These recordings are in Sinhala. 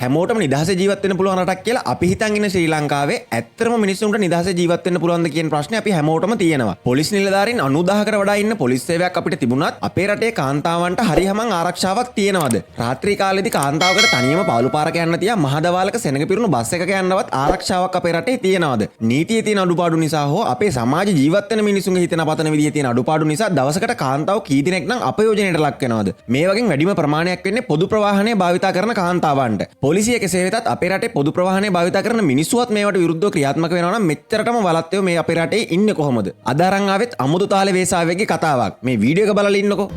හැමෝටම නිදහසේ ජීවත් වෙන්න පුළුවන් රටක් කියලා අපි හිතන් ඉන්න ශ්‍රී ලංකාවේ ඇත්තටම මිනිස්සුන්ට නිදහසේ ජීවත් වෙන්න පුළුවන්ද කියන ප්‍රශ්නේ අපි හැමෝටම තියෙනවා. පොලිස් නිලධාරීන් 90000කට වඩා ඉන්න පොලිස් සේවයක් අපිට තිබුණත් අපේ රටේ කාන්තාවන්ට හරියමං ආරක්ෂාවක් තියෙනවද? රාත්‍රී කාලෙදි කාන්තාවකට තනියම පාළු පාරක යන්න තියා මහදවාලක සෙනඟ පිරුණු බස් එකක යන්නවත් ආරක්ෂාවක් අපේ රටේ තියෙනවද? නීතියේ තියෙන අඩුපාඩු නිසා හෝ අපේ සමාජ ජීවත් වෙන මිනිසුන්ගේ හිතන පතන විදිහේ තියෙන අඩුපාඩු නිසා දවසකට කාන්තාව කී දිනක් නම් අපයෝජනයට ලක් වෙනවද? මේ වගේ වැඩිම ප්‍රමාණයක් වෙන්නේ පොදු ප්‍රවාහනය භාවිතා කරන කාන්තාවන්ට. පොලිසිය කෙසේ වෙතත් අපේ රටේ පොදු ප්‍රවාහනය භාවිතා කරන මිනිස්සුවත් මේවට විරුද්ධව ක්‍රියාත්මක වෙනවා නම් මෙච්චරටම වලත්තයෝ මේ අපේ රටේ ඉන්නේ කොහොමද? අද අරන් ආවෙත් අමුතු තාලේ වේසාවෙගේ කතාවක්. මේ වීඩියෝ එක බලලා ඉන්නකෝ.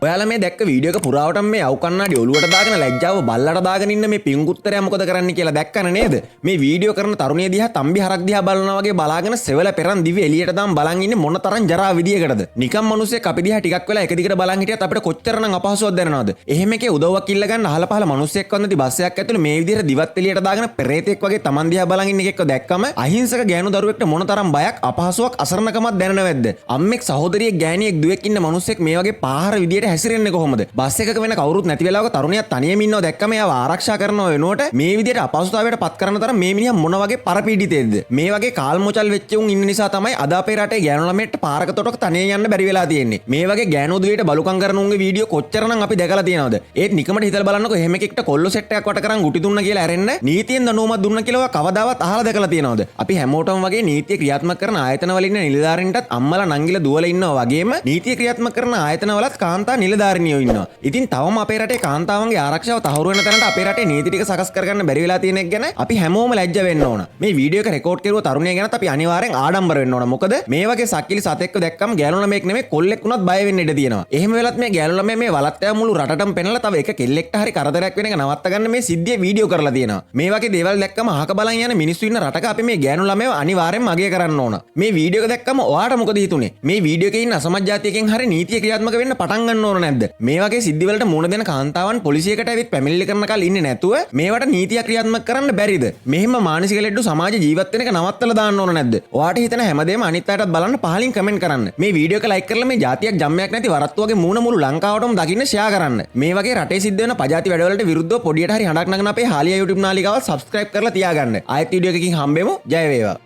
ඔයාලා මේ දැක්ක වීඩියෝ එක පුරාවටම මේ අවු කන්නාඩි ඔලුවට දාගෙන ලැජ්ජාව බල්ලට දාගෙන ඉන්න මේ පිංගුත්තරයා මොකද කරන්නේ කියලා දැක්කන නේද? මේ වීඩියෝ කරන තරුණිය දිහා තම්බි හරක් දිහා බලනවා වගේ බලාගෙන සෙවල පෙරන් දිවි එළියට දාන් බලන් ඉන්නේ මොන තරම් ජරා විදියකටද? නිකම් මිනිස්සෙක් අපි දිහා ටිකක් වෙලා එක දිගට බලන් හිටියත් අපිට කොච්චරනම් අපහසුවක් දැනෙනවද? එහෙම එකේ උදව්වක් ඉල්ල ගන්න අහල පහල මිනිස්සෙක් වන්දි බස් එකක් ඇතුලේ මේ විදිහට දිවත් එළියට දාගෙන පෙරේතෙක් වගේ Taman දිහා බලන් ඉන්න එකෙක්ව දැක්කම අහිංසක ගෑනු දරුවෙක්ට මොන තරම් බයක් අපහසුවක් අසරණකමක් දැනෙනවද? අම්මෙක් සහෝදරියෙක් ගෑණියෙක් දුවෙක් ඉන්න මිනිස්සෙක් මේ වගේ පාහර විදියට හැසිරෙන්නේ කොහොමද? බස් එකක වෙන කවුරුත් නැති වෙලාවක තරුණියක් තනියම ඉන්නව දැක්කම එයාව ආරක්ෂා කරනව වෙනුවට මේ විදියට අපහසුතාවයට පත් කරන තරම් මේ මිනිහා මොන වගේ පරපීඩිතෙක්ද? මේ වගේ කාල්මොචල් වෙච්ච උන් ඉන්න නිසා තමයි අද අපේ රටේ ගෑනු ළමයට පාරක තොටක තනියෙන් යන්න බැරි වෙලා තියෙන්නේ. මේ වගේ ගෑනු දුවේට බලුකම් කරන උන්ගේ වීඩියෝ කොච්චරනම් අපි දැකලා තියෙනවද? ඒත් නිකමට හිතලා බලන්නකො එහෙම එකෙක්ට කොල්ලෝ සෙට් එකක් වට කරන් ගුටි දුන්න කියලා ඇරෙන්න නීතියෙන් දඬුවමක් දුන්න කියලා කවදාවත් අහලා දැකලා තියෙනවද? අපි හැමෝටම වගේ නීතිය ක්‍රියාත්මක කරන ආයතන වල ඉන්න නිලධාරීන්ටත් අම්මලා නංගිලා දුවලා ඉන්නවා වගේම නීතිය ක්‍රියාත්මක කරන ආයතන වලත් කාන්තා නිලධාරිනියෝ ඉන්නවා. ඉතින් තවම අපේ රටේ කාන්තාවන්ගේ ආරක්ෂාව තහවුරු වෙන තැනට අපේ රටේ නීති ටික සකස් කරගන්න බැරි වෙලා තියෙන එක ගැන අපි හැමෝම ලැජ්ජ වෙන්න ඕන. මේ වීඩියෝ එක රෙකෝඩ් කරුව තරුණිය ගැනත් අපි අනිවාර්යෙන් ආඩම්බර වෙන්න ඕන. මොකද මේ වගේ සක්කිලි සතෙක්ව දැක්කම ගෑනු ළමයෙක් නෙමෙයි කොල්ලෙක් වුණත් බය වෙන්න ඉඩ තියෙනවා. එහෙම වෙලත් මේ ගෑනු ළමයා මේ වලත්තෑ මුළු රටටම පෙන්නලා තව එක කෙල්ලෙක්ට හරි කරදරයක් වෙන එක නවත්ත ගන්න මේ සිද්ධිය වීඩියෝ කරලා තියෙනවා. මේ වගේ දේවල් දැක්කම අහක බලන් යන මිනිස්සු ඉන්න රටක අපි මේ ගෑනු ළමයව අනිවාර්යෙන්ම අගය කරන්න ඕන. මේ වීඩියෝ එක දැක්කම ඔයාට මොකද හිතුනේ? මේ වීඩියෝ එකේ ඉන්න අසමත් ජාතියකින් හරි නීතිය ක්‍රියාත්මක වෙන්න පටන් ගන්නව ඕන නැද්ද? මේ වගේ සිද්ධිවලට මුහුණ දෙන කාන්තාවන් පොලිසියකට ඇවිත් පැමිණිලි කරන කල් ඉන්නේ නැතුව මේවට නීතියක් ක්‍රියාත්මක කරන්න බැරිද? මෙහෙම මානසික ලෙඩ සමාජ ජීවත් වෙන එක නවත්තලා දාන්න ඕන නැද්ද? ඔයාට හිතන හැමදේම අනිත් අයටත් බලන්න පහලින් කමෙන්ට් කරන්න. මේ වීඩියෝ එක ලයික් කරලා මේ ජාතියක් ජම්මයක් නැති වරත්තු වගේ මූණ මුළු ලංකාවටම දකින්න ෂෙයා කරන්න. මේ වගේ රටේ සිද්ධ වෙන පජාති වැඩවලට විරුද්ධව පොඩියට හරි හඬක් නගන අපේ හාලියා YouTube නාලිකාව subscribe කරලා තියාගන්න. ආයෙත් වීඩියෝ එකකින් හම්බෙමු. ජය වේවා.